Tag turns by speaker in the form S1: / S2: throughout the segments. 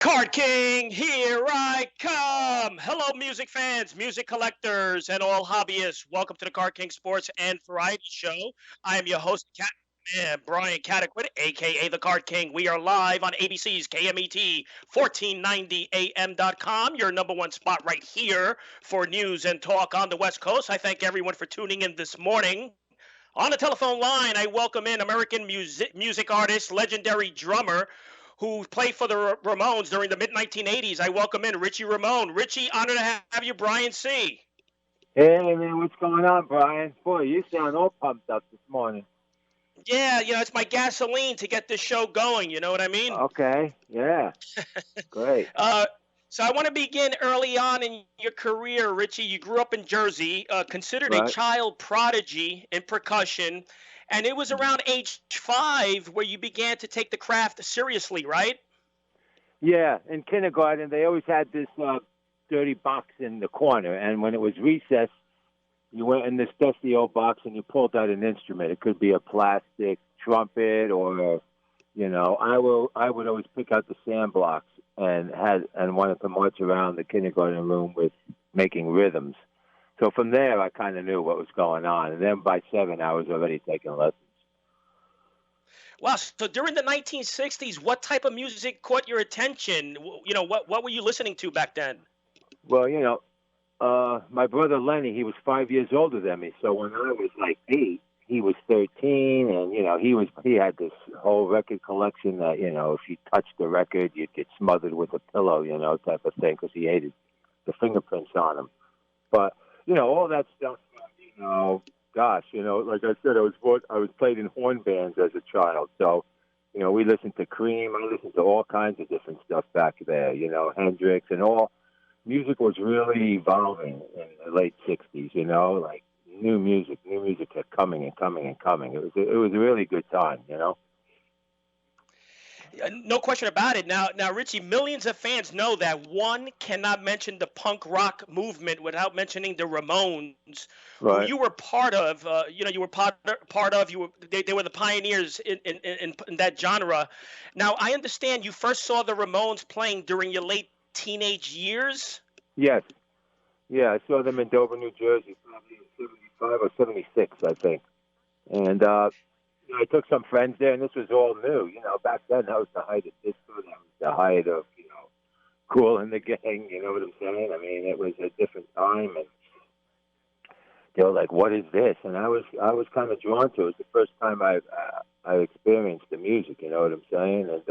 S1: Card King, here I come. Hello, music fans, music collectors, and all hobbyists. Welcome to the Card King Sports and Variety Show. I am your host, Brian Cataquet, aka the Card King. We are live on ABC's KMET 1490am.com, your number one spot right here for news and talk on the West Coast. I thank everyone for tuning in this morning. On the telephone line, I welcome in American music artist, legendary drummer, who played for the Ramones during the mid-1980s. I welcome in Richie Ramone. Richie, honor to have you, Brian C.
S2: Hey, man, what's going on, Brian? Boy, you sound all pumped up this morning.
S1: Yeah, it's my gasoline to get this show going. You know what I mean?
S2: Okay, yeah, great.
S1: So I want to begin early on in your career, Richie. You grew up in Jersey, considered a
S2: Right.
S1: child prodigy in percussion, and it was around age 5 where you began to take the craft seriously, right?
S2: Yeah, in kindergarten, they always had this dirty box in the corner, and when it was recess, you went in this dusty old box and you pulled out an instrument. It could be a plastic trumpet or, I would always pick out the sand blocks and wanted to march around the kindergarten room with making rhythms. So from there, I kind of knew what was going on, and then by 7, I was already taking lessons.
S1: Wow. So during the 1960s, what type of music caught your attention? What were you listening to back then?
S2: Well, my brother Lenny, he was 5 years older than me. So when I was like 8, he was 13, and he had this whole record collection that if you touched the record, you'd get smothered with a pillow, type of thing, because he hated the fingerprints on him. But all that stuff, gosh, like I said, I was played in horn bands as a child, so. We listened to Cream. I listened to all kinds of different stuff back there. Hendrix and all. Music was really evolving in the late '60s. Like new music kept coming and coming and coming. It was a really good time.
S1: No question about it. Now, Richie, millions of fans know that one cannot mention the punk rock movement without mentioning the Ramones, who
S2: Right.
S1: you were part of. You were part of. They were the pioneers in that genre. Now, I understand you first saw the Ramones playing during your late teenage years.
S2: Yes. Yeah, I saw them in Dover, New Jersey, probably in '75 or '76, I think. And I took some friends there, and this was all new. Back then, that was the height of disco. That was the height of, Cool in the Gang. You know what I'm saying? I mean, it was a different time, and they were like, "What is this?" And I was kind of drawn to it. It was the first time I experienced the music. You know what I'm saying? And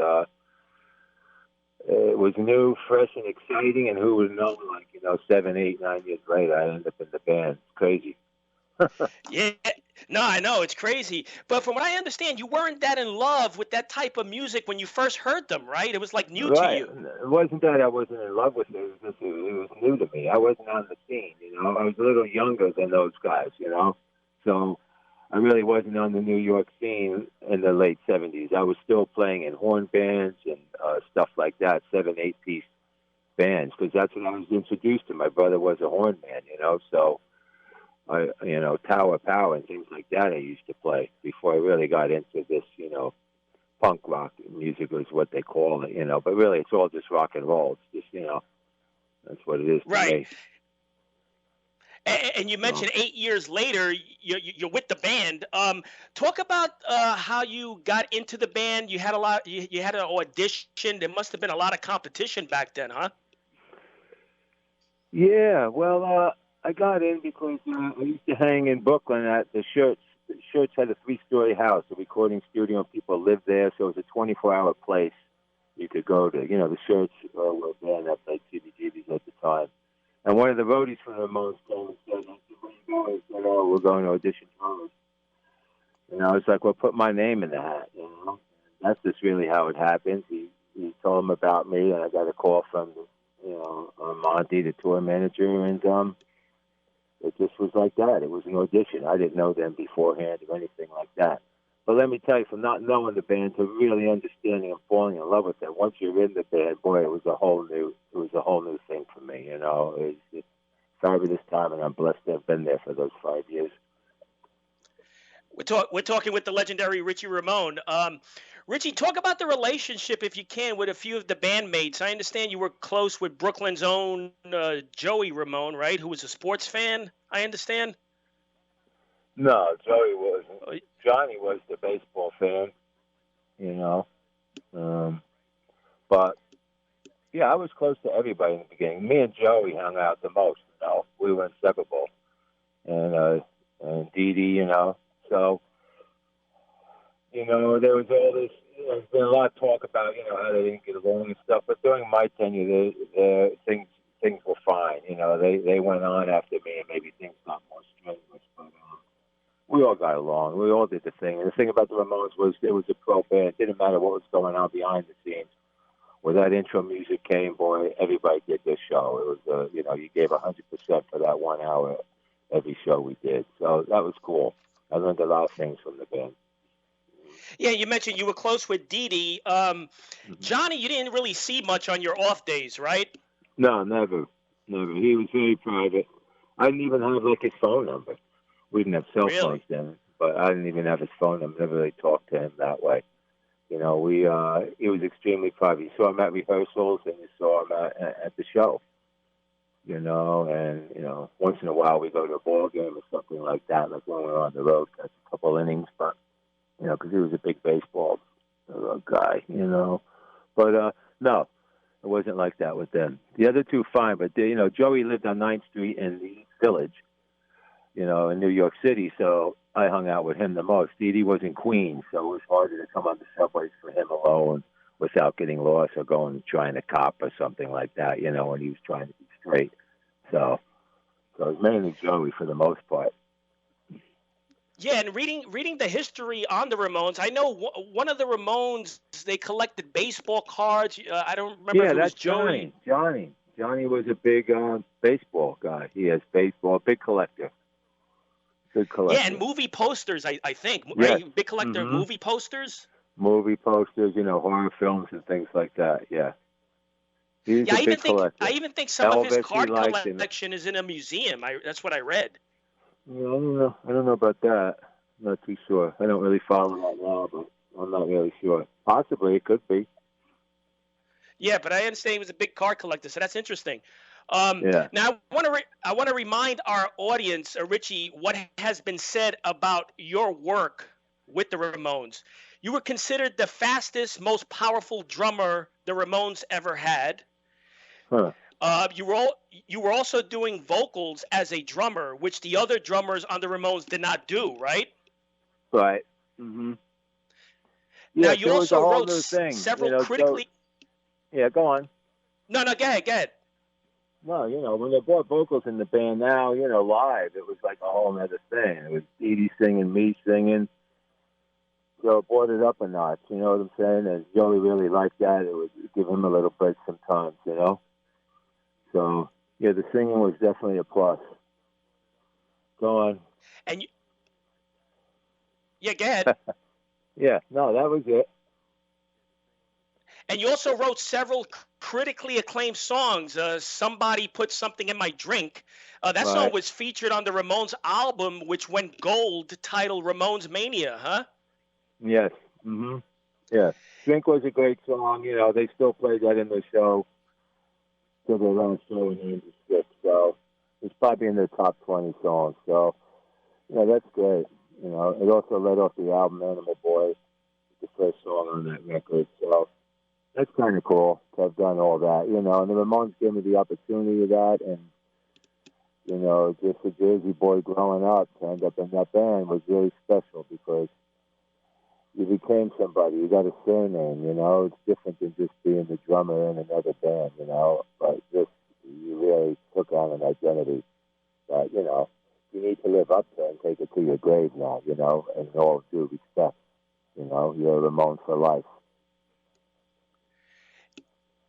S2: it was new, fresh, and exciting. And who would know? Like 7, 8, 9 years later, I ended up in the band. It's crazy.
S1: Yeah, no, I know it's crazy, but from what I understand, you weren't that in love with that type of music when you first heard them, right? It was like new to
S2: Right.
S1: you.
S2: It wasn't that I wasn't in love with it. It was just it was new to me. I wasn't on the scene. I was a little younger than those guys. So I really wasn't on the New York scene in the late '70s. I was still playing in horn bands and stuff like that, 7, 8 piece bands, because that's what I was introduced to. My brother was a horn man. So Tower Power and things like that I used to play before I really got into this. Punk rock music is what they call it. But really it's all just rock and roll. It's just, that's what it is to
S1: Right.
S2: me.
S1: And you
S2: So,
S1: mentioned 8 years later, you're with the band. Talk about how you got into the band. You had a lot. You had an audition. There must have been a lot of competition back then, huh?
S2: yeah, well, I got in because I used to hang in Brooklyn at the Shirts. The Shirts had a 3-story house, a recording studio, and people lived there, so it was a 24-hour place you could go to. The Shirts were a band that played CBGBs at the time. And one of the roadies from the Ramones came and said, "Where you going?" He said, "Oh, we're going to audition drummers." And I was like, "Well, put my name in the hat." That's just really how it happened. He told him about me, and I got a call from, Monty, the tour manager, and it just was like that. It was an audition. I didn't know them beforehand or anything like that. But let me tell you, from not knowing the band to really understanding and falling in love with them, once you're in the band, boy, it was a whole new thing for me. It's fabulous time, and I'm blessed to have been there for those 5 years.
S1: We're talking with the legendary Richie Ramone. Richie, talk about the relationship, if you can, with a few of the bandmates. I understand you were close with Brooklyn's own Joey Ramone, right? Who was a sports fan, I understand.
S2: No, Joey wasn't.
S1: Oh,
S2: Johnny was the baseball fan, you know. Um, but yeah, I was close to everybody in the beginning. Me and Joey hung out the most. You know, we were inseparable, and Dee Dee, you know. So you know, there was all this. You know, there's been a lot of talk about how they didn't get along and stuff. But during my tenure, things were fine. You know, they went on after me, and maybe things got more strenuous. But we all got along. We all did the thing. And the thing about the Ramones was it was a pro band. It didn't matter what was going on behind the scenes. When that intro music came, boy, everybody did their show. It was, you gave 100% for that 1 hour every show we did. So that was cool. I learned a lot of things from the band.
S1: yeah, you mentioned you were close with Dee Dee. Johnny, you didn't really see much on your off days, right?
S2: No, never. Never. He was very private. I didn't even have, like, his phone number. We didn't have cell phones then, but I didn't even have his phone number. Never really talked to him that way. You know, he was extremely private. You saw him at rehearsals and you saw him at the show. You know, and, once in a while we go to a ball game or something like that, like when we were on the road, catch a couple innings, but, because he was a big baseball guy, But, no, it wasn't like that with them. The other two, fine, but, Joey lived on 9th Street in the East Village, in New York City, so I hung out with him the most. Dee Dee was in Queens, so it was harder to come on the subways for him alone without getting lost or going and trying to cop or something like that, when he was trying to be straight. So it was mainly Joey for the most part.
S1: Yeah, and reading the history on the Ramones, I know one of the Ramones, they collected baseball cards. I don't remember if it was Joey.
S2: Johnny was a big baseball guy. He has baseball, big collector. Good collector.
S1: Yeah, and movie posters, I think.
S2: Yes.
S1: Right? Big collector of movie posters.
S2: Movie posters, horror films and things like that. Yeah. He's a big collector.
S1: I even think some of his card collection is in a museum. That's what I read.
S2: Yeah, I don't know about that. I'm not too sure. I don't really follow that now, but I'm not really sure. Possibly, it could be.
S1: Yeah, but I understand he was a big card collector, so that's interesting.
S2: Yeah.
S1: Now, I want to remind our audience, Richie, what has been said about your work with the Ramones. You were considered the fastest, most powerful drummer the Ramones ever had.
S2: Huh.
S1: You were also doing vocals as a drummer, which the other drummers on the Ramones did not do, right?
S2: Right. Mm-hmm.
S1: Yeah, now,
S2: you also wrote several critically... Yeah, go on.
S1: No, go ahead.
S2: No, when they brought vocals in the band now, live, it was like a whole other thing. It was Dee Dee singing, me singing. So it brought it up a notch, you know what I'm saying? And Joey really liked that. It would give him a little break sometimes, So, yeah, the singing was definitely a plus. Go on.
S1: And yeah, go ahead.
S2: Yeah, no, that was it.
S1: And you also wrote several critically acclaimed songs. Somebody Put Something in My Drink. That song was featured on the Ramones album, which went gold, titled Ramones Mania, huh?
S2: Yes. Mm-hmm. Yeah. Drink was a great song. They still play that in the show. To their last show in '96. So it's probably in their top 20 songs. So, that's great. It also led off the album Animal Boy, the first song on that record. So that's kind of cool to have done all that, and the Ramones gave me the opportunity of that, and, just a Jersey boy growing up to end up in that band was really special because you became somebody. You got a surname, It's different than just being the drummer in another band, But just, you really took on an identity that, you need to live up to and take it to your grave now, and all due respect. You're a Ramone for life.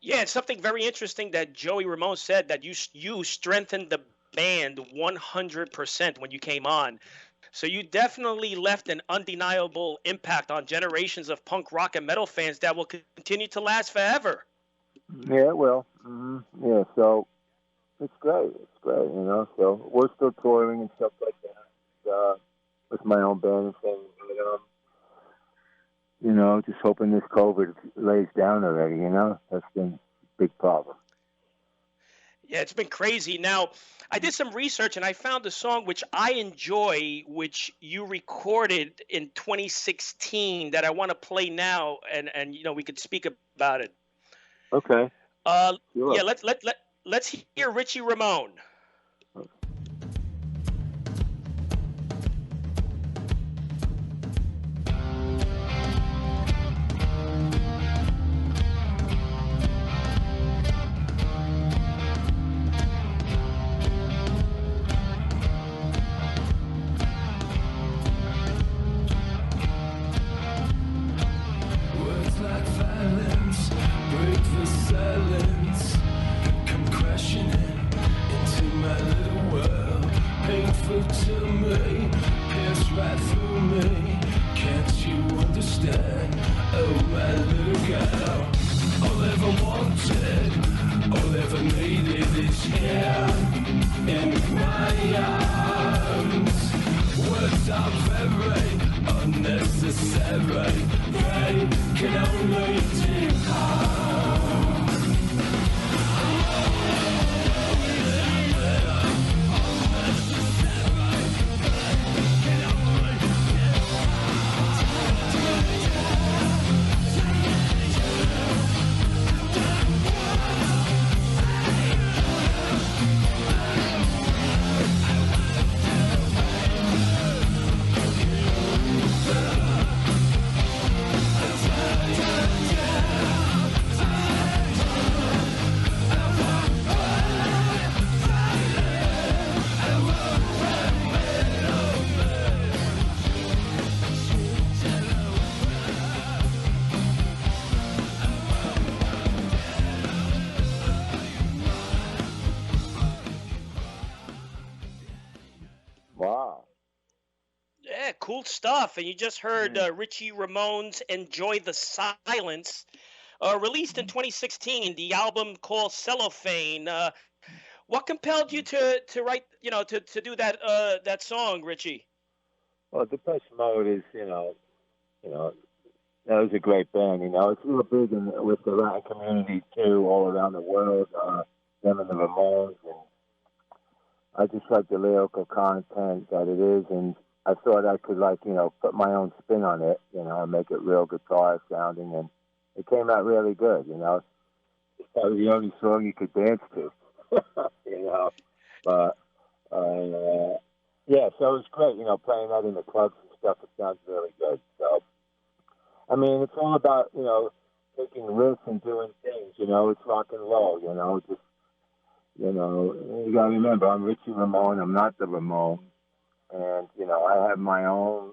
S1: Yeah, it's something very interesting that Joey Ramone said, that you strengthened the band 100% when you came on. So you definitely left an undeniable impact on generations of punk rock and metal fans that will continue to last forever.
S2: Yeah, it will. Mm-hmm. Yeah, so it's great. So we're still touring and stuff like that with my own band and things. just hoping this COVID lays down already. That's been a big problem.
S1: Yeah, it's been crazy. Now, I did some research and I found a song which I enjoy, which you recorded in 2016 that I want to play now, and we could speak about it.
S2: Okay. Sure.
S1: Yeah, let's hear Richie Ramone.
S2: Wow.
S1: Yeah, cool stuff. And you just heard Richie Ramone's "Enjoy the Silence," released in 2016. The album called Cellophane. What compelled you to write, to do that song, Richie?
S2: Well, Depeche Mode is, that was a great band. It's real big with the Latin community too, all around the world. Them and the Ramones, and I just like the lyrical content that it is, and I thought I could put my own spin on it, and make it real guitar sounding, and it came out really good. It's probably the only song you could dance to, but yeah, so it was great, playing that in the clubs and stuff. It sounds really good. So, I mean, it's all about, taking risks and doing things, it's rock and roll, just, you got to remember, I'm Richie Ramone, I'm not the Ramones, and, I have my own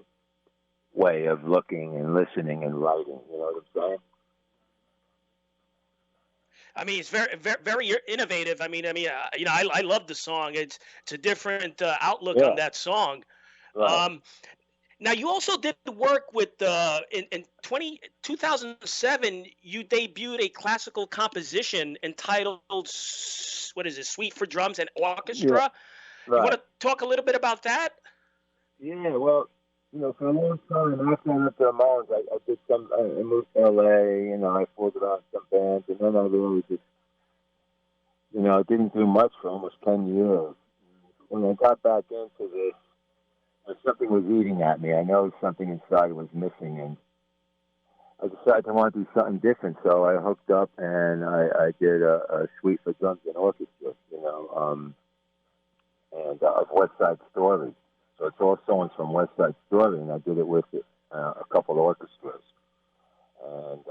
S2: way of looking and listening and writing, you know what I'm saying?
S1: I mean, it's very, very, very innovative. I love the song. It's a different outlook on that song.
S2: Right.
S1: Now, you also did work with in 2007. You debuted a classical composition entitled what is it? Suite for Drums and Orchestra.
S2: Yeah. Right.
S1: You want to talk a little bit about that?
S2: Yeah. Well, for a long time after I left the Ramones, I did some. I moved to LA. I fooled around some bands, and then I really just, I didn't do much for almost 10 years. When I got back into this, something was eating at me. I know something inside was missing, and I decided I want to do something different. So I hooked up and I did a suite for drums and orchestra, and of West Side Story. So it's all songs from West Side Story, and I did it with a couple orchestras. And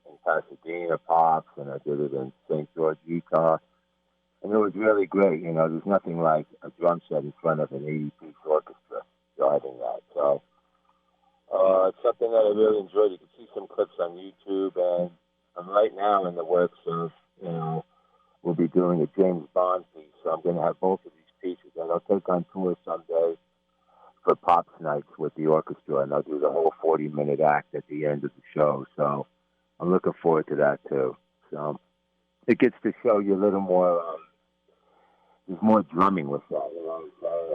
S2: in Pasadena, Pops, and I did it in St. George, Utah. And it was really great. There's nothing like a drum set in front of an 80-piece orchestra driving that. So it's something that I really enjoyed. You can see some clips on YouTube, and I'm right now in the works of, we'll be doing a James Bond piece. So I'm going to have both of these pieces, and I'll take on tour someday for Pops Nights with the orchestra, and I'll do the whole 40-minute act at the end of the show. So I'm looking forward to that, too. So it gets to show you a little more, there's more drumming with that,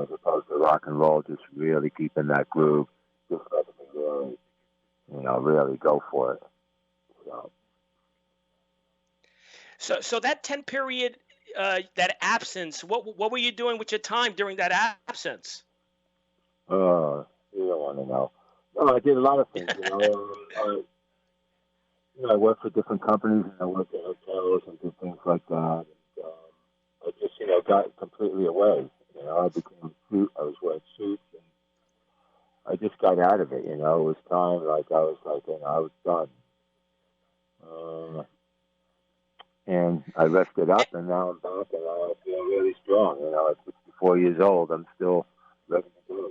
S2: as opposed to rock and roll, just really keeping that groove, just letting it go. really go for it. So,
S1: So that 10 period, that absence, what were you doing with your time during that absence?
S2: you don't want to know. No, I did a lot of things. I worked for different companies, and I worked at hotels and did things like that. And, I just, got completely away. I became a suit. I was wearing suits, and I just got out of it. It was time. Like I was like, I was done. And I rested
S1: Eh,
S2: up, and now I'm back, and I feel really strong. At 64 years old, I'm still ready to go.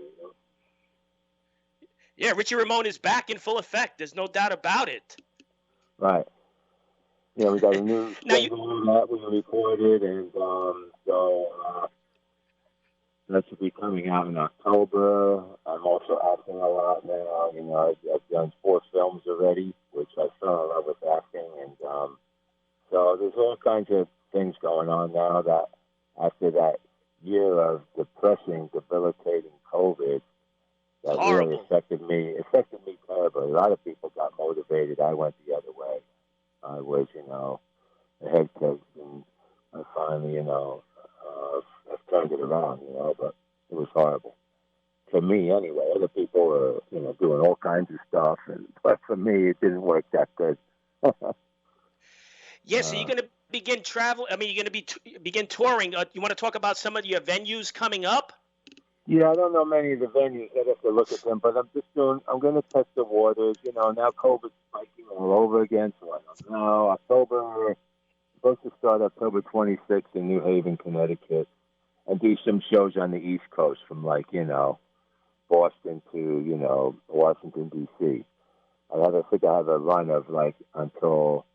S1: Yeah, Richie Ramone is back in full effect. There's no doubt about it.
S2: Right. We got a new
S1: Now you,
S2: single that we recorded, and that should be coming out in October. I'm also acting a lot now. I've done 4 films already, which I fell in love with acting, and so there's all kinds of things going on now that after that year of depressing, debilitating COVID
S1: it's
S2: that really
S1: horrible.
S2: affected me terribly. A lot of people got motivated. I went the other way. I was, a head case, and I finally, I've turned it around, but it was horrible. For me, anyway. Other people were, doing all kinds of stuff, but for me, it didn't work that good.
S1: Yeah, so you're going to begin travel. I mean, you're going to begin touring. You want to talk about some of your venues coming up?
S2: Yeah, I don't know many of the venues. I'd have to look at them, but I'm going to test the waters. Now COVID's spiking all over again, so I don't know. October, supposed to start October 26th in New Haven, Connecticut, and do some shows on the East Coast from Boston to, Washington, D.C. I have a run of until,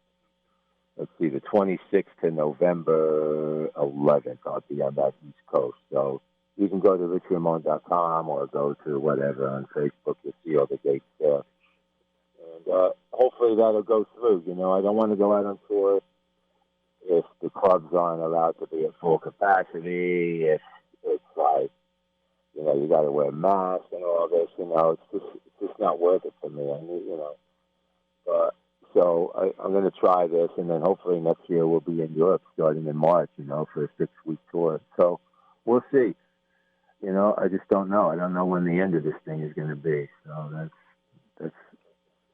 S2: let's see, the 26th to November 11th. I'll be on that East Coast. So you can go to richieramone.com or go to whatever on Facebook. You'll see all the dates there. And hopefully that'll go through. I don't want to go out on tour if the clubs aren't allowed to be at full capacity, if it's like, you got to wear masks and all this, it's just not worth it for me. I mean, but so I'm going to try this, and then hopefully next year we'll be in Europe starting in March, for a 6-week tour. So we'll see. I just don't know. I don't know when the end of this thing is going to be. So that's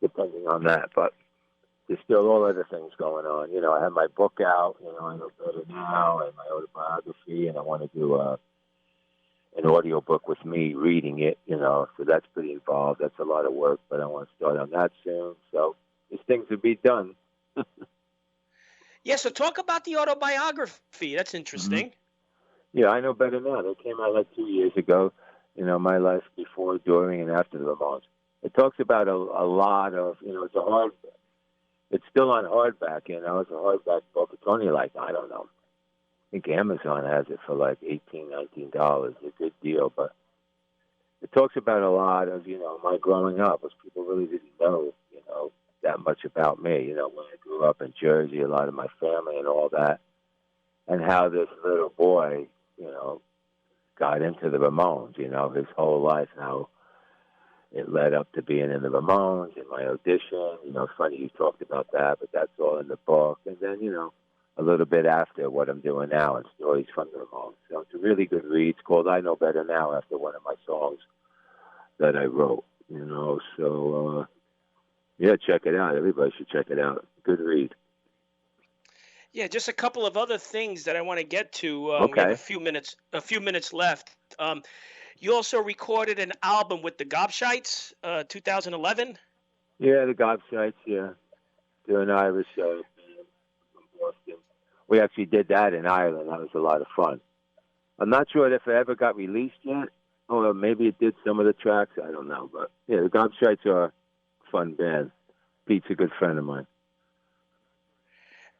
S2: depending on that. But there's still all other things going on. I have my book out, I know better now, and my autobiography, and I want to do an audio book with me reading it, so that's pretty involved. That's a lot of work, but I want to start on that soon. So there's things to be done.
S1: Yeah, so talk about the autobiography. That's
S2: Mm-hmm.
S1: interesting.
S2: Yeah, I know better now. That came out like 2 years ago. My life before, during, and after the Ramones. It talks about a lot of, it's still on hardback, it's a hardback book. It's only I don't know. I think Amazon has it for like $18, $19. A good deal, but it talks about a lot of, my growing up, because people really didn't know, that much about me. When I grew up in Jersey, a lot of my family and all that, and how this little boy, got into the Ramones, his whole life, how it led up to being in the Ramones and my audition. It's funny you talked about that, but that's all in the book. And then, a little bit after what I'm doing now and stories from the Ramones. So it's a really good read. It's called I Know Better Now after one of my songs that I wrote, So, yeah, check it out. Everybody should check it out. Good read.
S1: Yeah, just a couple of other things that I want to get to. We have
S2: Okay.
S1: a few minutes left. You also recorded an album with the Gobshites, 2011.
S2: Yeah, the Gobshites, yeah. They're an Irish from Boston. We actually did that in Ireland. That was a lot of fun. I'm not sure if it ever got released yet, or maybe it did some of the tracks. I don't know. But, yeah, the Gobshites are a fun band. Pete's a good friend of mine.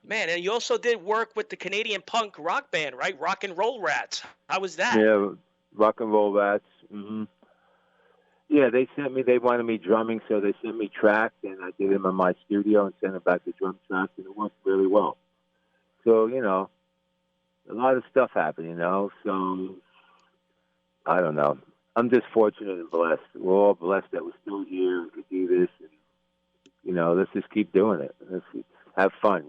S1: Man, and you also did work with the Canadian punk rock band, right? Rock and Roll Rats. How was that?
S2: Yeah, Rock and Roll Rats. Mm-hmm. Yeah, they wanted me drumming, so they sent me tracks, and I did them in my studio and sent them back to drum tracks, and it worked really well. So, a lot of stuff happened, so I don't know. I'm just fortunate and blessed. We're all blessed that we're still here and could do this. And let's just keep doing it. Let's have fun,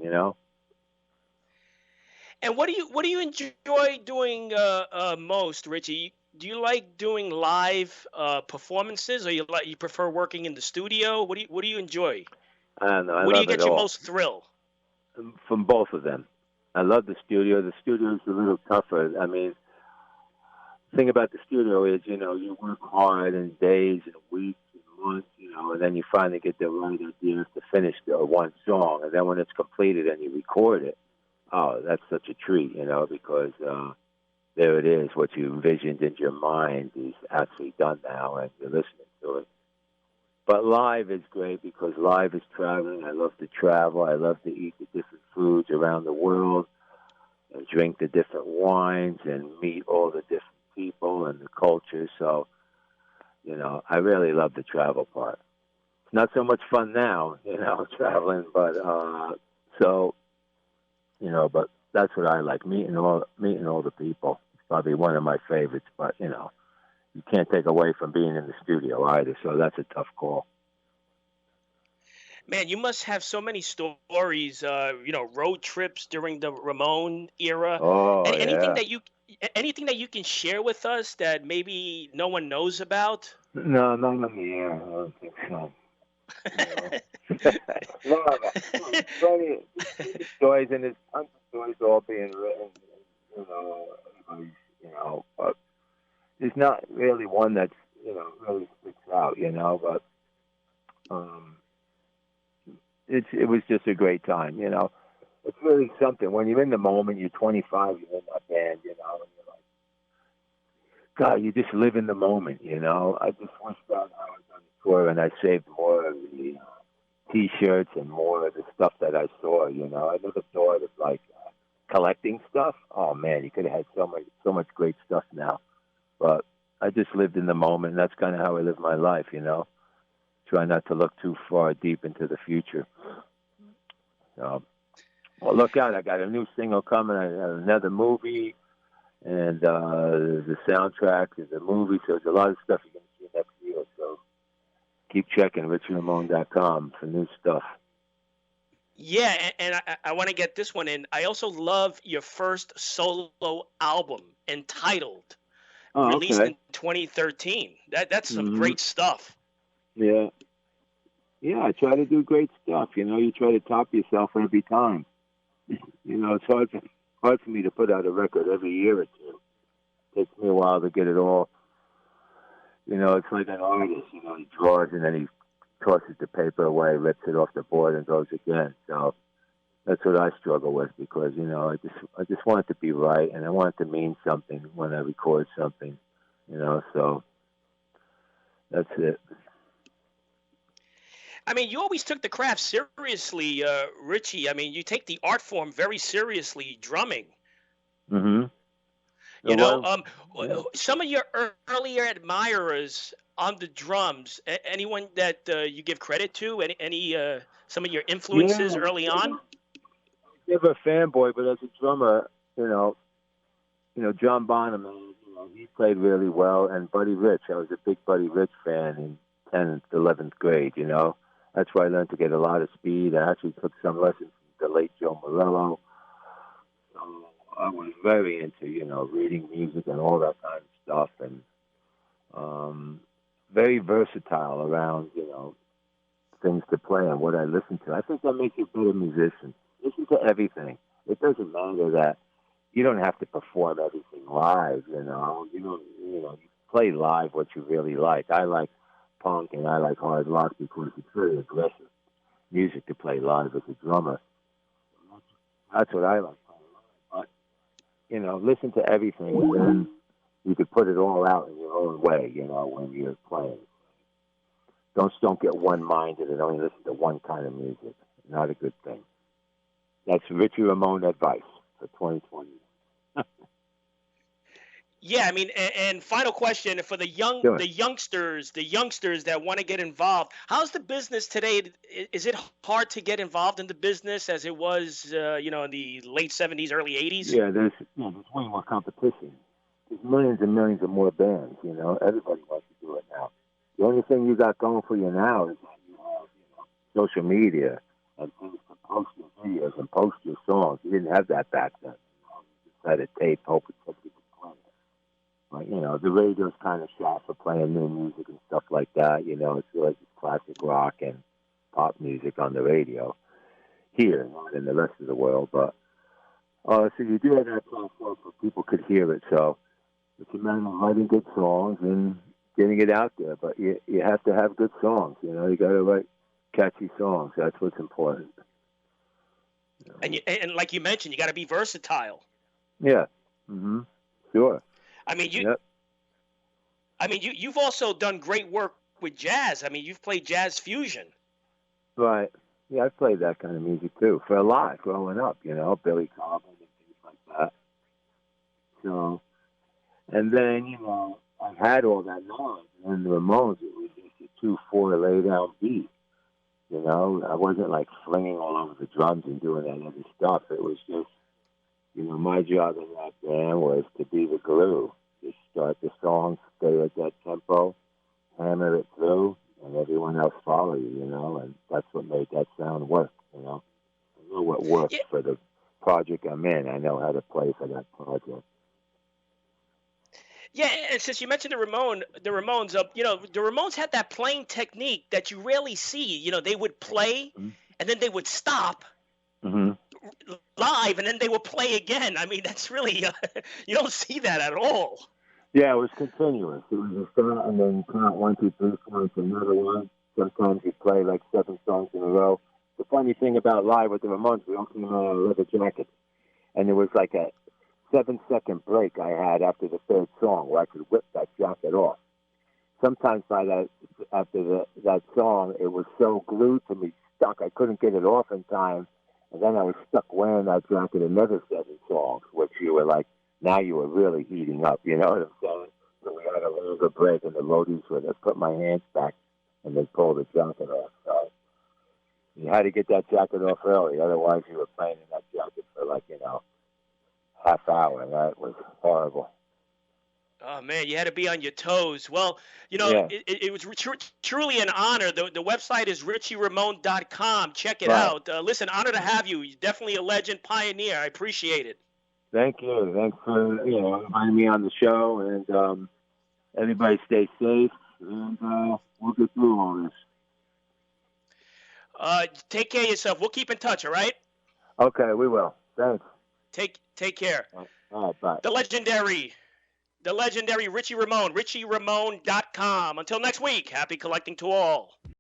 S1: And what do you enjoy doing most, Richie? Do you like doing live performances, or you prefer working in the studio? What do you enjoy?
S2: I don't know. I
S1: What do you
S2: love it
S1: get you
S2: all
S1: most thrill?
S2: from both of them. I love the studio. The studio is a little tougher. I mean, the thing about the studio is, you work hard in days and weeks and months, and then you finally get the right idea to finish the one song. And then when it's completed and you record it, oh, that's such a treat, because there it is. What you envisioned in your mind is actually done now, and you're listening to it. But live is great because live is traveling. I love to travel. I love to eat the different foods around the world and drink the different wines and meet all the different people and the culture. So, I really love the travel part. It's not so much fun now, traveling, but so, but that's what I like, meeting all the people. It's probably one of my favorites, but, you can't take away from being in the studio either, so that's a tough call.
S1: Man, you must have so many stories, road trips during the Ramone era.
S2: Oh,
S1: And
S2: yeah.
S1: anything that you can share with us that maybe no one knows about?
S2: No, not on the air. I don't think so. No. No, plenty of stories, and there's tons of stories all being written, everybody's, but there's not really one that's, really sticks out, but um, it was just a great time, It's really something. When you're in the moment, you're 25, you're in that band, and you're like, God, you just live in the moment, I just wish that I was on the tour and I saved more of the T-shirts and more of the stuff that I saw, I never thought of, like, collecting stuff. Oh, man, you could have had so much great stuff now. But I just lived in the moment, and that's kind of how I live my life, Try not to look too far deep into the future. So, well, look out. I got a new single coming, I got another movie, and there's a soundtrack, there's a movie, so there's a lot of stuff you're going to see next year. So keep checking richieramone.com for new stuff.
S1: Yeah, and I want to get this one in. I also love your first solo album entitled,
S2: Oh,
S1: released
S2: okay.
S1: in 2013. That's some
S2: Mm-hmm.
S1: great stuff.
S2: Yeah. Yeah, I try to do great stuff. You try to top yourself every time. It's hard for me to put out a record every year or two. It takes me a while to get it all. It's like an artist. He draws and then he tosses the paper away, rips it off the board, and goes again. So that's what I struggle with because I just want it to be right, and I want it to mean something when I record something. So that's it.
S1: I mean, you always took the craft seriously, Richie. I mean, you take the art form very seriously, drumming.
S2: Mm-hmm.
S1: You know,
S2: Well, yeah.
S1: some of your earlier admirers on the drums, anyone that you give credit to, some of your influences
S2: Yeah,
S1: early on?
S2: never a fanboy, but as a drummer, John Bonham, he played really well, and Buddy Rich. I was a big Buddy Rich fan in 10th, 11th grade. That's where I learned to get a lot of speed. I actually took some lessons from the late Joe Morello. So I was very into, reading music and all that kind of stuff, and very versatile around, things to play and what I listen to. I think that makes you a better musician. Listen to everything. It doesn't matter that you don't have to perform everything live, you play live what you really like. I like punk and I like hard rock because it's very aggressive music to play live as a drummer. That's what I like. But, listen to everything and then you could put it all out in your own way, when you're playing. Don't get one-minded and only listen to one kind of music. Not a good thing. That's Richie Ramone advice for 2020.
S1: Yeah, I mean, and final question for the
S2: Sure.
S1: youngsters that want to get involved. How's the business today? Is it hard to get involved in the business as it was, in the late '70s, early '80s?
S2: Yeah, there's way more competition. There's millions and millions of more bands, Everybody wants to do it now. The only thing you got going for you now is social media and things to post your videos and post your songs. You didn't have that back then. You just had a tape, hoping somebody could play it. But, the radio's kind of shot for playing new music and stuff like that. It's like classic rock and pop music on the radio here, not in the rest of the world. But so you do have that platform so people could hear it. So it's a matter of writing good songs and getting it out there. But you have to have good songs. You got to write catchy songs. That's what's important.
S1: And like you mentioned, you got to be versatile.
S2: Yeah. Sure.
S1: Yep. You've also done great work with jazz. You've played jazz fusion.
S2: Right. Yeah, I played that kind of music too for a lot growing up. Billy Cobham and things like that. So, and then I had all that knowledge. And the Ramones, it was just a 2/4 lay down beat. I wasn't like flinging all over the drums and doing that other stuff. It was just, my job in that band was to be the glue. Just start the song, stay at that tempo, hammer it through, and everyone else follow you, and that's what made that sound work, I know what works for the project I'm in. I know how to play for that project.
S1: Yeah, and since you mentioned the Ramones, the Ramones had that playing technique that you rarely see. They would play, and then they would stop live, and then they would play again. That's really you don't see that at all.
S2: Yeah, it was continuous. It was a start, and then count 1, 2, 3, 4, into another one. Sometimes you play like 7 songs in a row. The funny thing about live with the Ramones, we all came out on leather jackets, and there was like a 7-second break I had after the third song where I could whip that jacket off. Sometimes after that song, it was so glued to me, stuck, I couldn't get it off in time, and then I was stuck wearing that jacket another 7 songs, which you were like, now you were really heating up, you know what I'm saying? So we had a longer break, and the roadies would have put my hands back and they'd pull the jacket off. So you had to get that jacket off early, otherwise you were playing in that jacket for like, half hour. That was horrible.
S1: Oh, man, you had to be on your toes. Well, it was truly an honor. The website is richieramone.com. Check it out. Listen, honor to have you. You're definitely a legend, pioneer. I appreciate it.
S2: Thank you. Thanks for inviting me on the show, and everybody stay safe, and we'll get through all
S1: this. Take care of yourself. We'll keep in touch, all right?
S2: Okay, we will. Thanks.
S1: Take care.
S2: All right, bye.
S1: The legendary Richie Ramone, richieramone.com. Until next week, happy collecting to all.